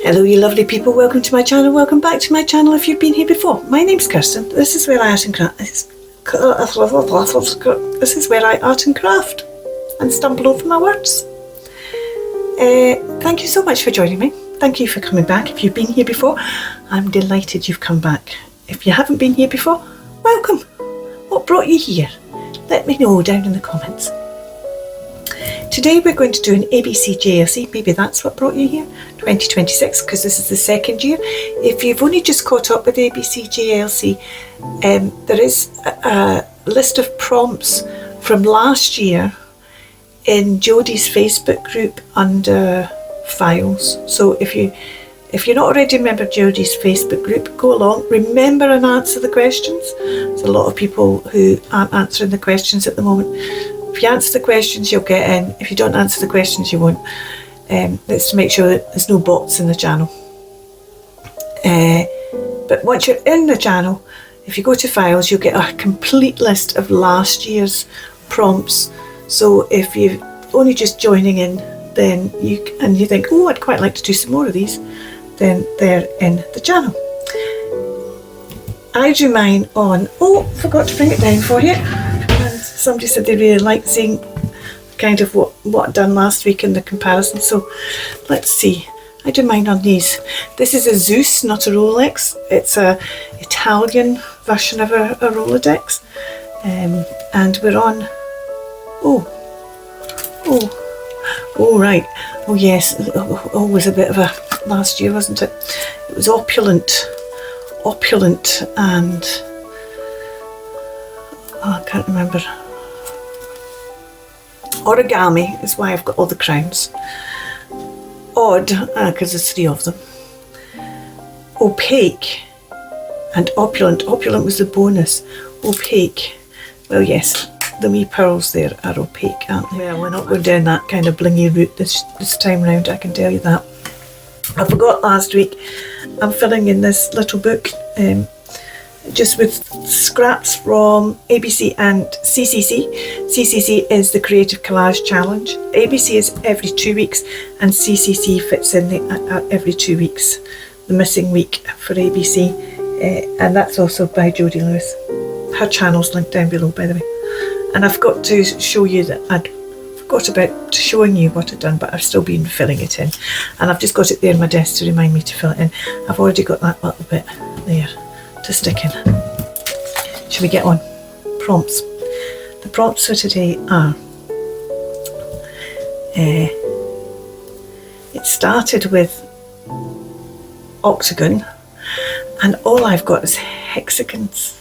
Hello you lovely people, welcome to my channel, welcome back to my channel if you've been here before. My name's Kirsten, this is where I art and craft, this is where I art and craft and stumble over my words. Thank you so much for joining me, thank you for coming back. If you've been here before, I'm delighted you've come back. If you haven't been here before, welcome. What brought you here? Let me know down in the comments. Today we're going to do an ABC JLC, maybe that's what brought you here, 2026, because this is the second year. If you've only just caught up with ABC JLC, there is a list of prompts from last year in Jodi's Facebook group under files. So if you're not already a member of Jodi's Facebook group, go along, remember and answer the questions. There's a lot of people who aren't answering the questions at the moment. If you answer the questions, you'll get in. If you don't answer the questions, you won't. That's to make sure that there's no bots in the channel. But once you're in the channel, if you go to files, you'll get a complete list of last year's prompts. So if you're only just joining in, then you think, oh, I'd quite like to do some more of these, then they're in the channel. I do mine on, forgot to bring it down for you. Somebody said they really liked seeing kind of what I'd done last week in the comparison, so let's see. I do mine on these. This is a Zeus, not a Rolex. It's a Italian version of a Rolodex, and we're on, right, oh yes, it was a bit of a last year, wasn't it? It was opulent and I can't remember. Origami is why I've got all the crowns. Odd, because there's three of them. Opaque and opulent. Opulent was the bonus. Opaque. Well, yes, the wee pearls there are opaque, aren't they? Well, we're not going down that kind of blingy route this time round, I can tell you that. I forgot last week, I'm filling in this little book just with scraps from ABC and CCC. CCC is the Creative Collage Challenge. ABC is every 2 weeks and CCC fits in every 2 weeks, the missing week for ABC, and that's also by Jodi Lewis. Her channel's linked down below, by the way. And I forgot to show you that I'd forgot about showing you what I'd done, but I've still been filling it in, and I've just got it there on my desk to remind me to fill it in. I've already got that little bit there to stick in. Shall we get on? Prompts. The prompts for today are, it started with Octagon, and all I've got is hexagons.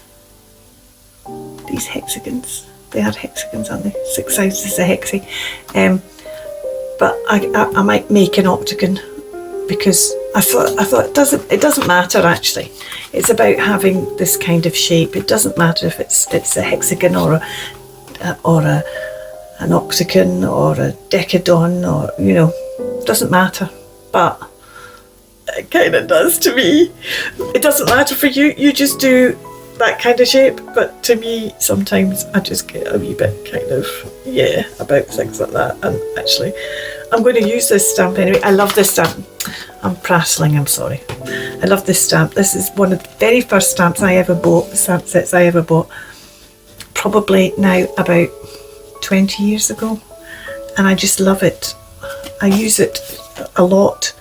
These hexagons, they are hexagons, aren't they? 6 sides is a hexie. But I might make an octagon, because I thought it doesn't matter actually. It's about having this kind of shape. It doesn't matter if it's a hexagon or an octagon or a decagon, or it doesn't matter. But it kind of does to me. It doesn't matter for you. You just do that kind of shape. But to me, sometimes I just get a wee bit kind of about things like that. And actually, I'm going to use this stamp anyway. I love this stamp. I'm prattling, I'm sorry. I love this stamp. This is one of the very first stamps I ever bought, stamp sets I ever bought. Probably now about 20 years ago. And I just love it. I use it a lot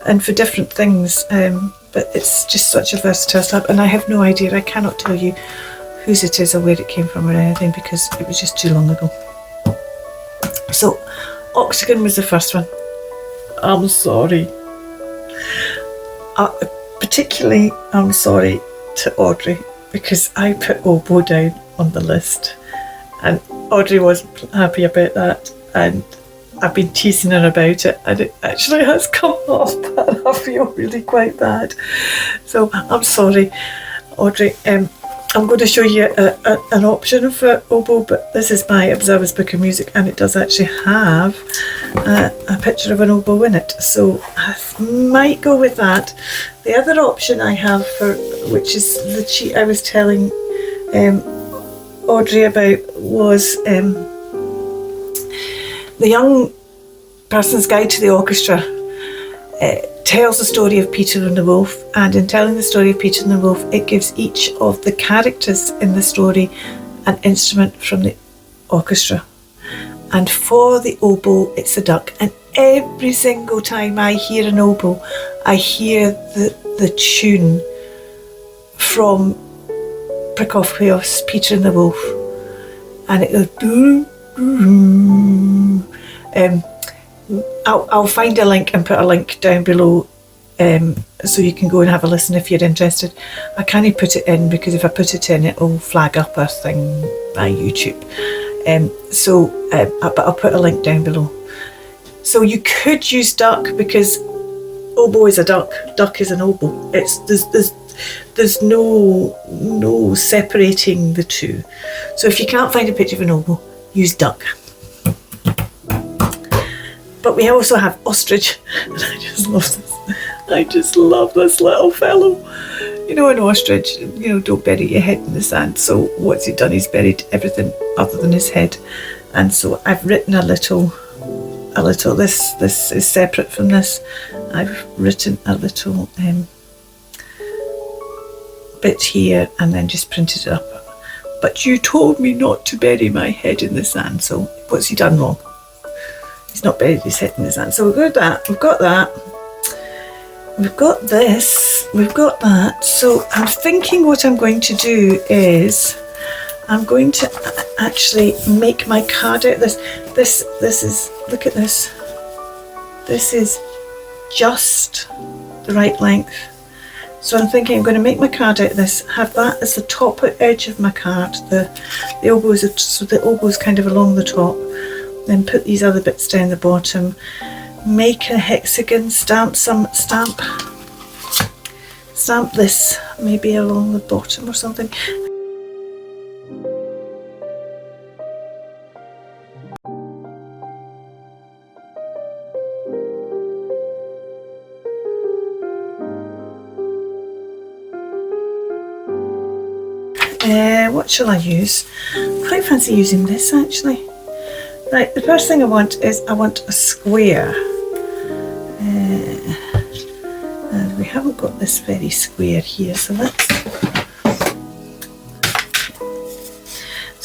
and for different things. But it's just such a versatile stamp. And I have no idea, I cannot tell you whose it is or where it came from or anything, because it was just too long ago. So, Octagon was the first one. I'm sorry. Particularly, I'm sorry to Audrey, because I put Oboe down on the list and Audrey wasn't happy about that, and I've been teasing her about it, and it actually has come off, and I feel really quite bad. So I'm sorry, Audrey. I'm going to show you an option for Oboe, but this is my Observer's Book of Music, and it does actually have a picture of an oboe in it, so I might go with that. The other option I have, which is the cheat I was telling Audrey about, was the Young Person's Guide to the Orchestra tells the story of Peter and the Wolf, and in telling the story of Peter and the Wolf, it gives each of the characters in the story an instrument from the orchestra. And for the oboe, it's a duck. And every single time I hear an oboe, I hear the tune from Prokofiev's Peter and the Wolf. And it goes doo, doo, doo. I'll find a link and put a link down below so you can go and have a listen if you're interested. I can't put it in because if I put it in, it'll flag up a thing by YouTube. But I'll put a link down below. So you could use duck because oboe is a duck, duck is an oboe. There's no separating the two. So if you can't find a picture of an oboe, use duck. But we also have Ostrich, and I just love this. I just love this little fellow. You know, an ostrich, you know, don't bury your head in the sand. So what's he done? He's buried everything other than his head. And so I've written a little, this is separate from this. I've written a little bit here and then just printed it up. But you told me not to bury my head in the sand. So what's he done wrong? He's not buried his head in the sand. So we've got that, we've got that. We've got this, we've got that. So I'm thinking what I'm going to do is I'm going to actually make my card out of this. This is, look at this. This is just the right length. So I'm thinking I'm going to make my card out of this, have that as the top edge of my card. The oboe so the oboe is kind of along the top. Then put these other bits down the bottom. Make a hexagon, stamp this maybe along the bottom or something. What shall I use? I quite fancy using this actually. Right, the first thing I want is I want a square. And we haven't got this very square here, so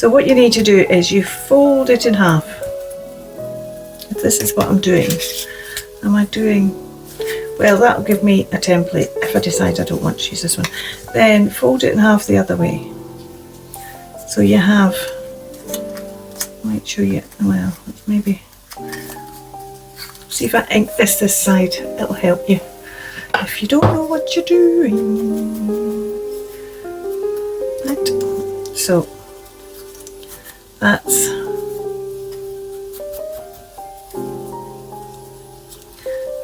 what you need to do is you fold it in half. If this is what I'm doing, well, that'll give me a template if I decide I don't want to use this one. Then fold it in half the other way. So you have, I might show you, well, maybe, see if I ink this side, it'll help you. If you don't know what you're doing. Right, so that's,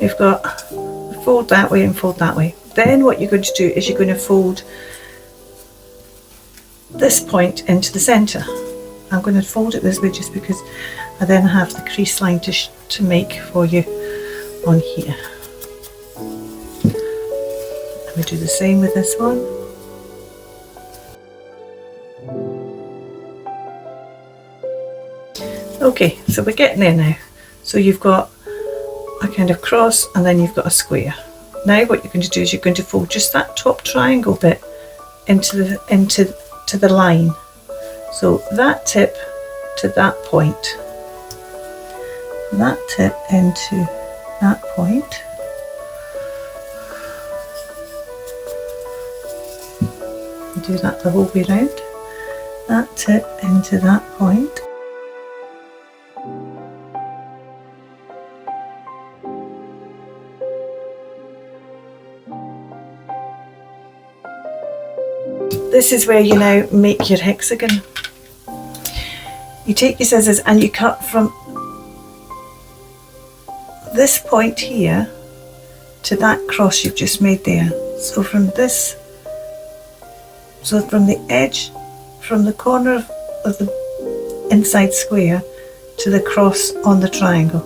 we've got fold that way and fold that way. Then what you're going to do is you're going to fold this point into the centre. I'm going to fold it this way just because I then have the crease line to make for you on here. And we do the same with this one. Okay, so we're getting there now. So you've got a kind of cross and then you've got a square. Now what you're going to do is you're going to fold just that top triangle bit into the line. So that tip to that point, that tip into that point, and do that the whole way round, that tip into that point, this is where you now make your hexagon. You take your scissors and you cut from this point here to that cross you've just made there. So from this, so from the edge, from the corner of the inside square to the cross on the triangle.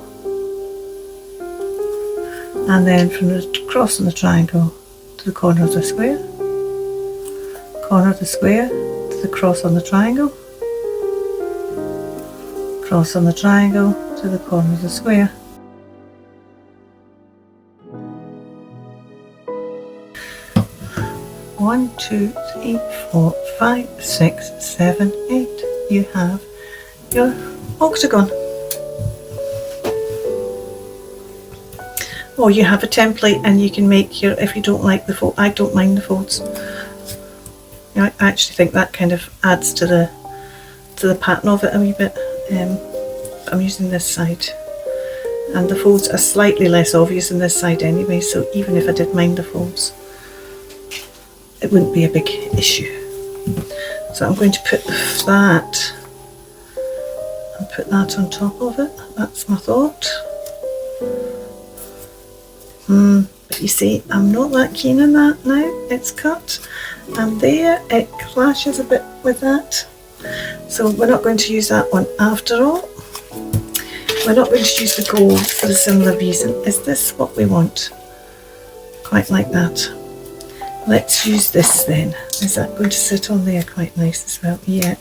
And then from the cross on the triangle to the corner of the square. Corner of the square to the cross on the triangle, cross on the triangle to the corner of the square. 1, 2, 3, 4, 5, 6, 7, 8. You have your octagon. Or you have a template and you can make your, if you don't like the fold, I don't mind the folds. I actually think that kind of adds to the pattern of it a wee bit. I'm using this side, and the folds are slightly less obvious on this side anyway, so even if I did mind the folds, it wouldn't be a big issue. So I'm going to put that and put that on top of it. That's my thought. But you see, I'm not that keen on that now. It's cut, and there it clashes a bit with that. So we're not going to use that one after all. We're not going to use the gold for a similar reason. Is this what we want? Quite like that. Let's use this then. Is that going to sit on there quite nice as well? Yeah.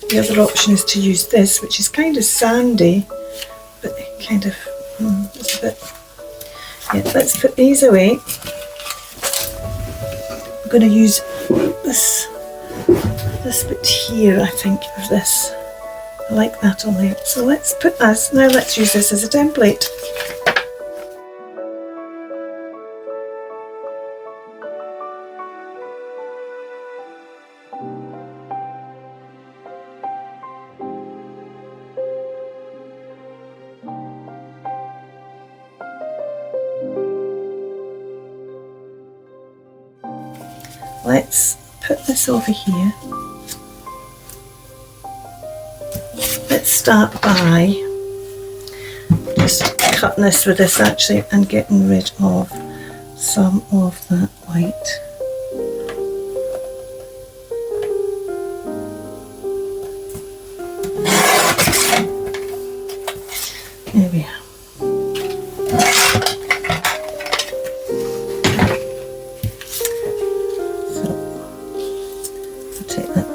The other option is to use this, which is kind of sandy, but kind of, it's a bit. Yeah, let's put these away. I'm going to use this bit here, I think, of this. I like that on there. So let's put this. Now let's use this as a template. Let's put this over here. Let's start by just cutting this with this actually and getting rid of some of that white. There we are.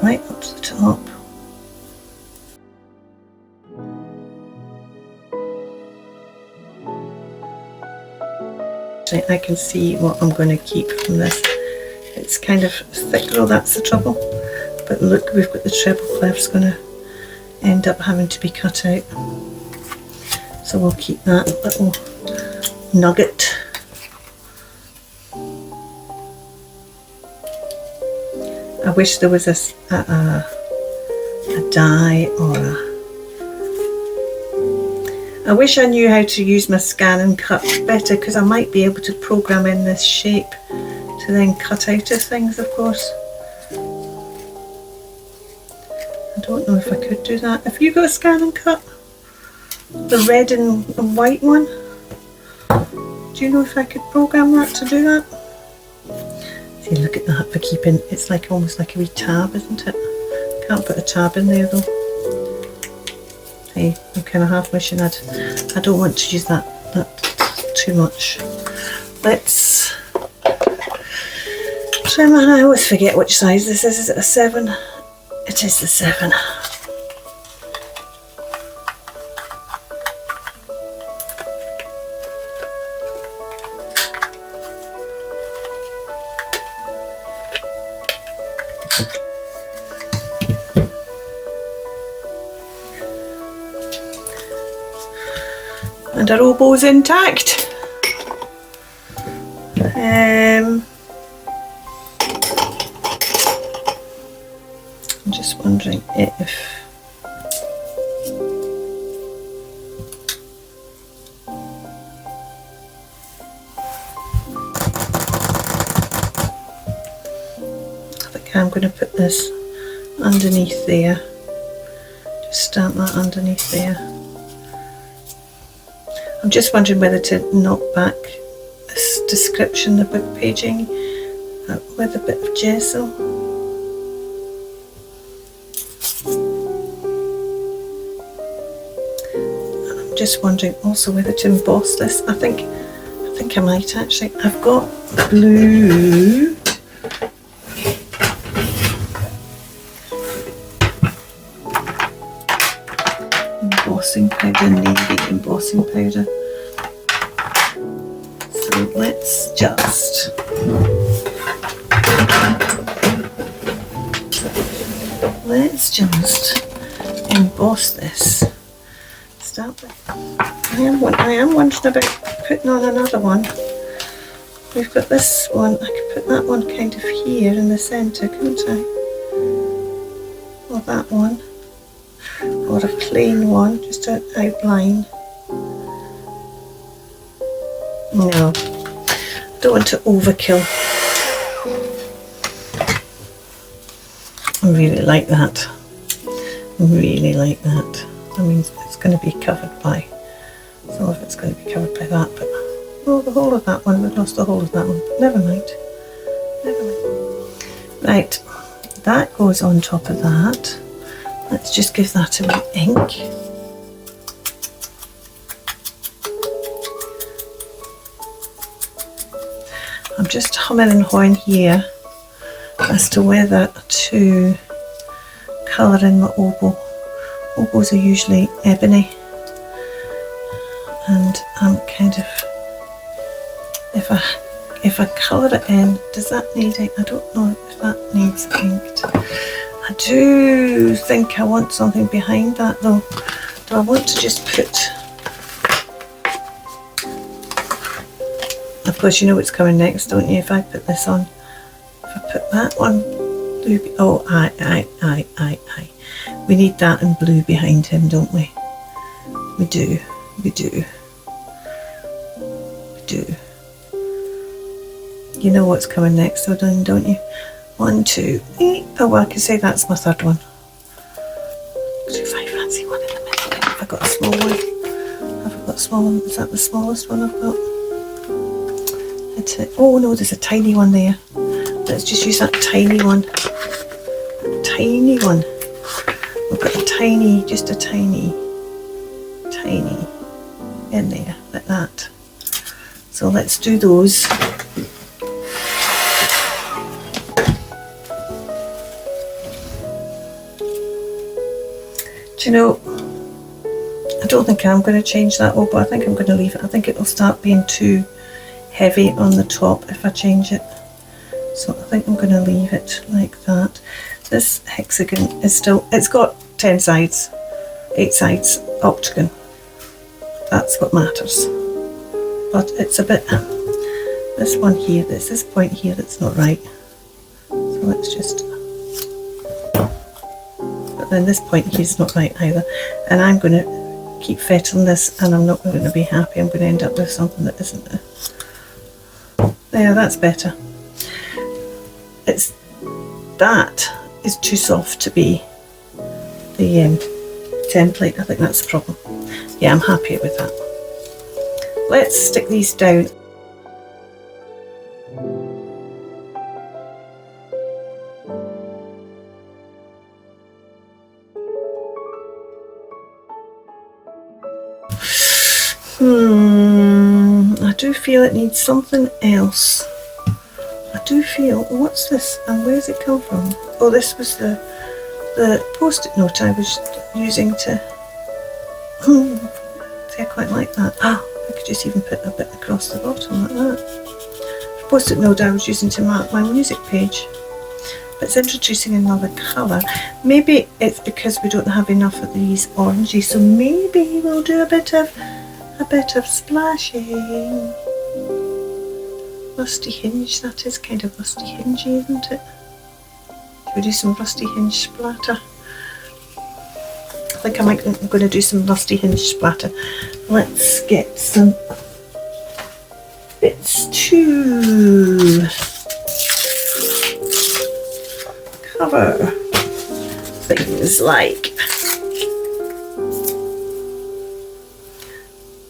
Right up to the top. I can see what I'm going to keep from this. It's kind of thick though, that's the trouble. But look, we've got the treble clef's going to end up having to be cut out. So we'll keep that little nugget. I wish there was a die or I wish I knew how to use my scan and cut better, because I might be able to program in this shape to then cut out of things, of course. I don't know if I could do that. Have you got a scan and cut? The red and white one? Do you know if I could program that to do that? See, look at that for keeping, it's like almost like a wee tab, isn't it? Can't put a tab in there though. Hey, I'm kind of half wishing I don't want to use that too much. Let's trim, and I always forget which size this is. Is it a 7? It is the 7. And our oboe's intact. I'm just wondering if I'm going to put this underneath there. Just stamp that underneath there. I'm just wondering whether to knock back this description, the book paging, with a bit of gesso. And I'm just wondering also whether to emboss this. I think I might actually. I've got blue. Embossing powder, navy embossing powder. So let's just let's just emboss this. Start with. I am wondering about putting on another one. We've got this one. I could put that one kind of here in the centre, couldn't I? Or that one. Or a plain one, just an outline. No, I don't want to overkill. I really like that. I really like that. I mean, it's going to be covered by, some of it's going to be covered by that, but oh, the whole of that one, we've lost the whole of that one. Never mind. Never mind. Right, that goes on top of that. Let's just give that a wee ink. I'm just humming and hawing here as to whether to colour in my oboe. Oboes are usually ebony, and I'm kind of, if I colour it in, does that need ink? I don't know if that needs inked. I do think I want something behind that though. Do I want to just put, of course you know what's coming next, don't you? If I put this on, if I put that one blue, oh aye. We need that in blue behind him, don't we? We do. You know what's coming next though, don't you? 1, 2, 3. Oh, well, I can say that's my third one. Do I fancy one in the middle? Have I got a small one? Have I got a small one? Is that the smallest one I've got? That's it. Oh no, there's a tiny one there. Let's just use that tiny one. Tiny one. We've got a tiny, just a tiny in there, like that. So let's do those. Do you know, I don't think I'm going to change that oboe. I think I'm going to leave it. I think it'll start being too heavy on the top if I change it. So I think I'm going to leave it like that. This hexagon is still, it's got 10 sides, 8 sides, octagon. That's what matters. But it's a bit, this one here, there's this point here that's not right. So let's just, but then this point here is not right either. And I'm going to keep fettling this and I'm not going to be happy. I'm going to end up with something that isn't there. There, that's better. It's, that is too soft to be the template. I think that's the problem. Yeah, I'm happy with that. Let's stick these down. I do feel it needs something else. I do feel, what's this and where's it come from? Oh, this was the post-it note I was using to, see, I quite like that. I could just even put a bit across the bottom like that. Post-it note I was using to mark my music page. But it's introducing another colour. Maybe it's because we don't have enough of these orangey, so maybe we'll do a bit of splashing. Rusty hinge, that is kind of rusty hingey, isn't it? Should we do some rusty hinge splatter? I think I'm going to do some rusty hinge splatter. Let's get some bits to cover things like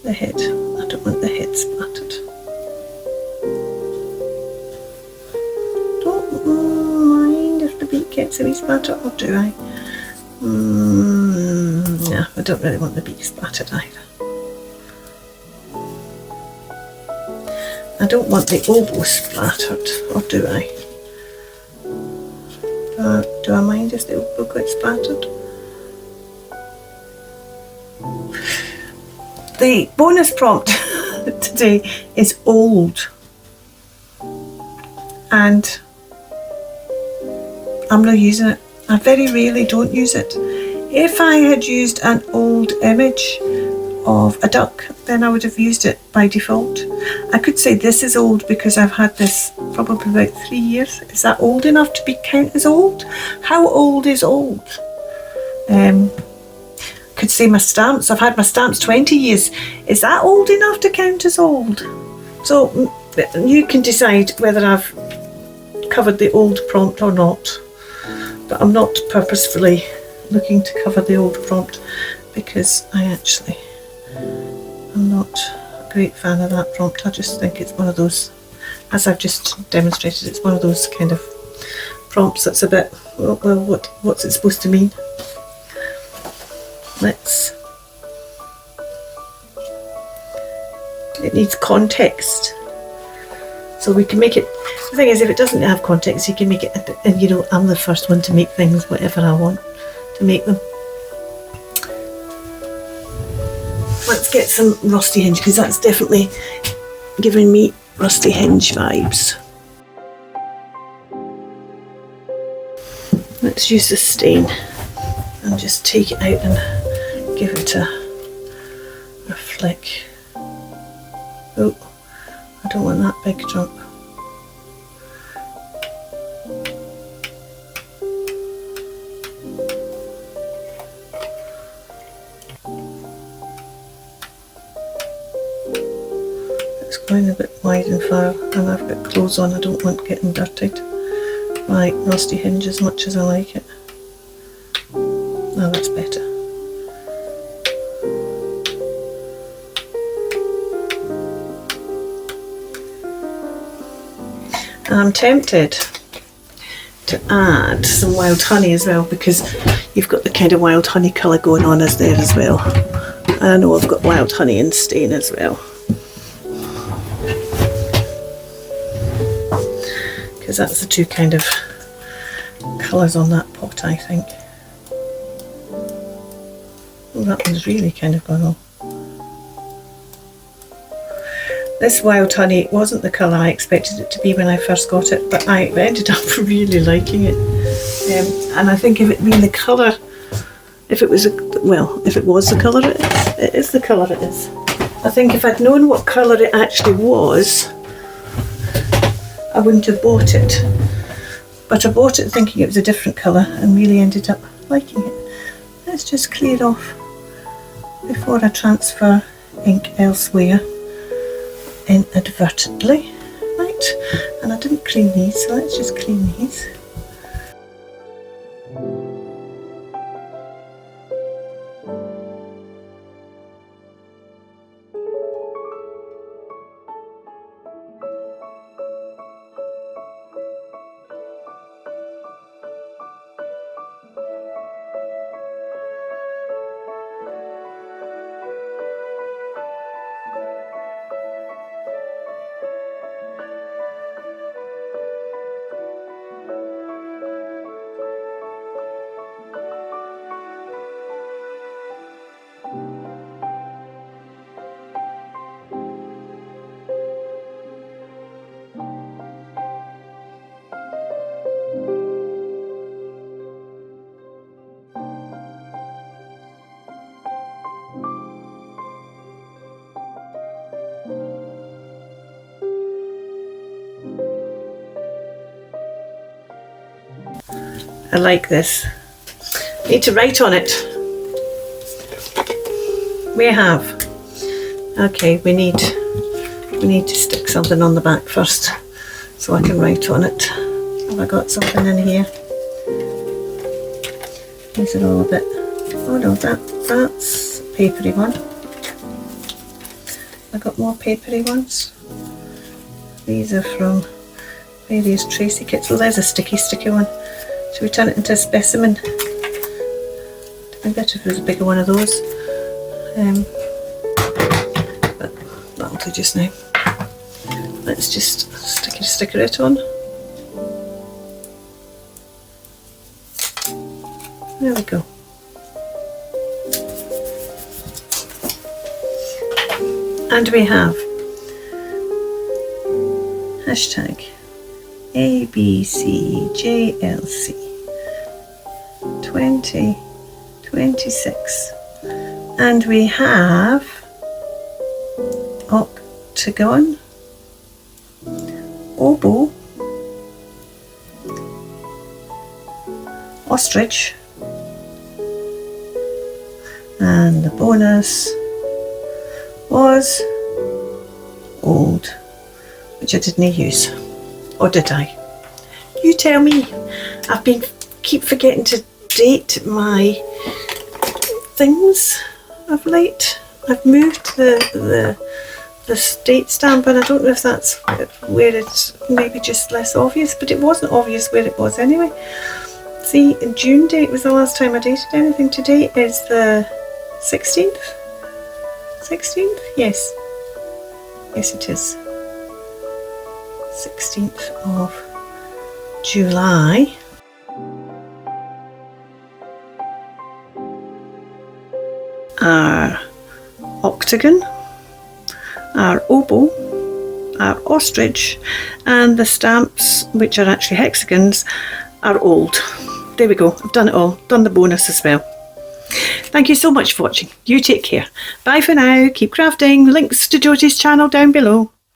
the head. I don't want the head splattered. Don't mind if the beak gets a wee splatter, or do I? No, I don't really want the beak splattered either. I don't want the oboe splattered, or do I? Do I mind if the oboe gets splattered? The bonus prompt today is old, and I'm not using it. I very rarely don't use it. If I had used an old image of a duck, then I would have used it by default. I could say this is old because I've had this probably about 3 years. Is that old enough to be counted as old? How old is old? Could say my stamps. I've had my stamps 20 years. Is that old enough to count as old? So you can decide whether I've covered the old prompt or not. But I'm not purposefully looking to cover the old prompt because I'm not a great fan of that prompt. I just think it's one of those, as I've just demonstrated, it's one of those kind of prompts that's a bit, well, what's it supposed to mean? It needs context. So we can make it, the thing is, if it doesn't have context, you can make it, and you know, I'm the first one to make things whatever I want to make them. Let's get some Rusty Hinge, because that's definitely giving me Rusty Hinge vibes. Let's use the stain and just take it out and give it a flick. Oh, I don't want that big drop. It's going a bit wide and far, and I've got clothes on. I don't want getting dirtied by Rusty Hinge as much as I like it. Now that's better. I'm tempted to add some wild honey as well, because you've got the kind of wild honey colour going on as there as well. And I know I've got wild honey and stain as well, because that's the two kind of colours on that pot, I think. Oh, that one's really kind of gone on. This wild honey wasn't the colour I expected it to be when I first got it, but I ended up really liking it. And I think if it being the colour, if it was the colour it is the colour it is. I think if I'd known what colour it actually was, I wouldn't have bought it. But I bought it thinking it was a different colour and really ended up liking it. Let's just clear off before I transfer ink elsewhere inadvertently. Right, and I didn't clean these, so let's just clean these. I like this. Need to write on it. We have. Okay, we need to stick something on the back first so I can write on it. Have I got something in here? These are all a bit, oh no, that's a papery one. I got more papery ones. These are from various Tracy kits. Well, there's a sticky one. Should we turn it into a specimen? It'd be better if it was a bigger one of those. But that'll do just now. Let's just stick it on. There we go. And we have hashtag ABCJLC. 20, 26. And we have Octagon, Oboe, Ostrich, and the bonus was old, which I didn't use. Or did I? You tell me. I've been keep forgetting to date my things of late. I've moved the date stamp, and I don't know if that's where it's maybe just less obvious, but it wasn't obvious where it was anyway. See, June date was the last time I dated anything. Today is the 16th? 16th? Yes. Yes, it is. 16th of July. Our Octagon, our Oboe, our Ostrich, and the stamps, which are actually hexagons, are old. There we go, I've done it all, done the bonus as well. Thank you so much for watching. You take care. Bye for now, keep crafting. Links to Jodi's channel down below.